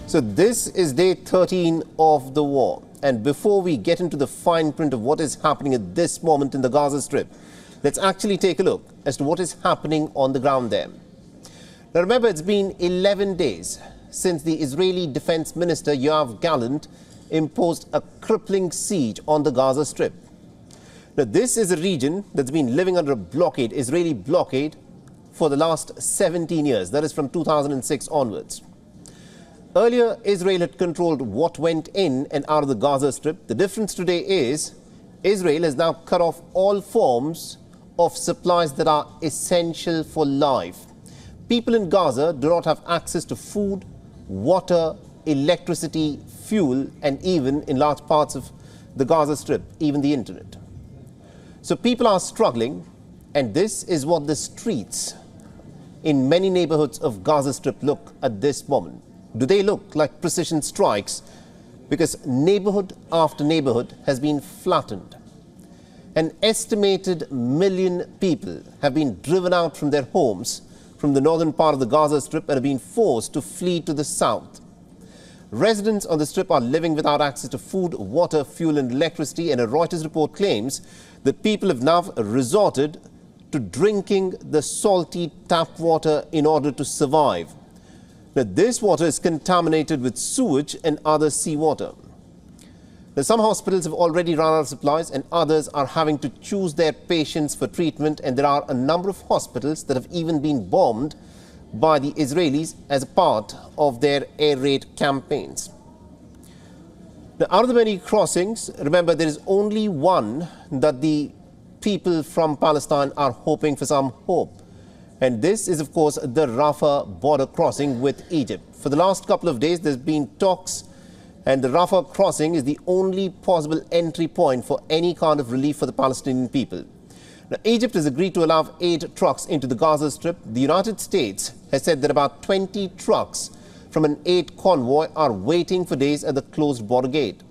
So this is day 13 of the war. And before we get into the fine print of what is happening at this moment in the Gaza Strip, let's actually take a look as to what is happening on the ground there. Now remember, it's been 11 days since the Israeli Defense Minister Yoav Gallant imposed a crippling siege on the Gaza Strip. Now this is a region that's been living under a blockade, Israeli blockade, for the last 17 years. That is from 2006 onwards. Earlier, Israel had controlled what went in and out of the Gaza Strip. The difference today is Israel has now cut off all forms of supplies that are essential for life. People in Gaza do not have access to food, water, electricity, fuel, and even in large parts of the Gaza Strip, even the internet. So people are struggling, and this is what the streets in many neighborhoods of Gaza Strip look at this moment. Do they look like precision strikes? Because neighborhood after neighborhood has been flattened. An estimated million people have been driven out from their homes from the northern part of the Gaza Strip and have been forced to flee to the south. Residents on the Strip are living without access to food, water, fuel and electricity, and a Reuters report claims that people have now resorted to drinking the salty tap water in order to survive. Now, this water is contaminated with sewage and other seawater. Now, some hospitals have already run out of supplies and others are having to choose their patients for treatment, and there are a number of hospitals that have even been bombed by the Israelis as a part of their air raid campaigns. Now, out of the many crossings, remember, there is only one that the people from Palestine are hoping for some hope. And this is, of course, the Rafah border crossing with Egypt. For the last couple of days, there's been talks, and the Rafah crossing is the only possible entry point for any kind of relief for the Palestinian people. Now, Egypt has agreed to allow aid trucks into the Gaza Strip. The United States has said that about 20 trucks from an aid convoy are waiting for days at the closed border gate.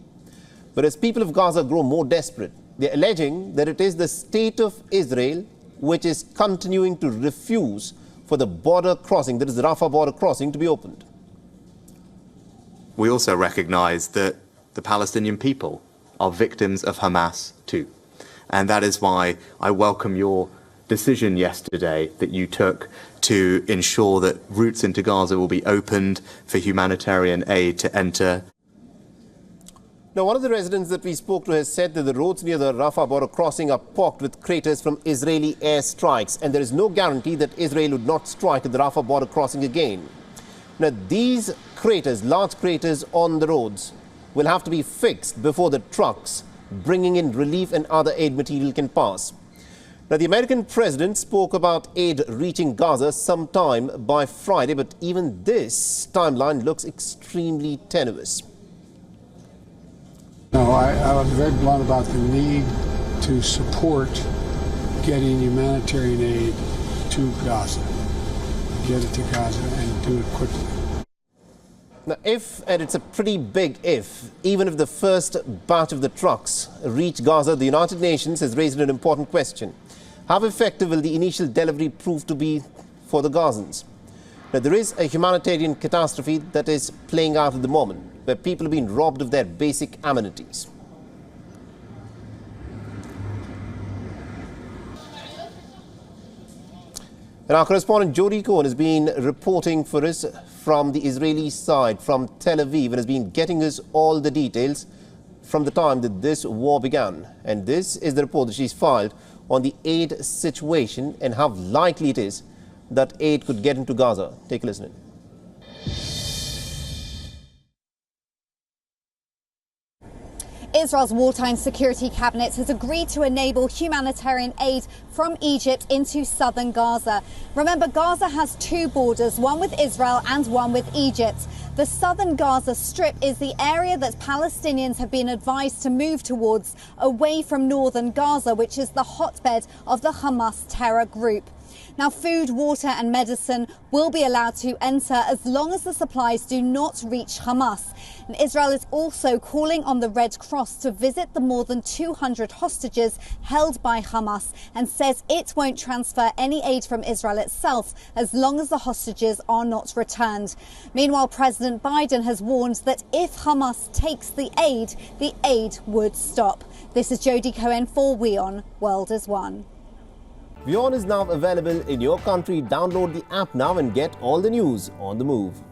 But as people of Gaza grow more desperate, they're alleging that it is the state of Israel which is continuing to refuse for the border crossing, that is the Rafah border crossing, to be opened. We also recognise that the Palestinian people are victims of Hamas too. And that is why I welcome your decision yesterday that you took to ensure that routes into Gaza will be opened for humanitarian aid to enter. Now, one of the residents that we spoke to has said that the roads near the Rafah border crossing are pocked with craters from Israeli air strikes, and there is no guarantee that Israel would not strike at the Rafah border crossing again. Now, these craters, large craters on the roads, will have to be fixed before the trucks bringing in relief and other aid material can pass. Now, the American president spoke about aid reaching Gaza sometime by Friday, but even this timeline looks extremely tenuous. No, I was very blunt about the need to support getting humanitarian aid to Gaza. Get it to Gaza and do it quickly. Now, if, and it's a pretty big if, even if the first batch of the trucks reach Gaza, the United Nations has raised an important question. How effective will the initial delivery prove to be for the Gazans? Now, there is a humanitarian catastrophe that is playing out at the moment, where people have been robbed of their basic amenities. And our correspondent Jody Cohen has been reporting for us from the Israeli side, from Tel Aviv, and has been getting us all the details from the time that this war began. And this is the report that she's filed on the aid situation and how likely it is that aid could get into Gaza. Take a listen. Israel's wartime security cabinet has agreed to enable humanitarian aid from Egypt into southern Gaza. Remember, Gaza has two borders, one with Israel and one with Egypt. The southern Gaza Strip is the area that Palestinians have been advised to move towards, away from northern Gaza, which is the hotbed of the Hamas terror group. Now, food, water and medicine will be allowed to enter as long as the supplies do not reach Hamas. And Israel is also calling on the Red Cross to visit the more than 200 hostages held by Hamas and says it won't transfer any aid from Israel itself as long as the hostages are not returned. Meanwhile, President Biden has warned that if Hamas takes the aid would stop. This is Jodie Cohen for WION World is One. WION is now available in your country. Download the app now and get all the news on the move.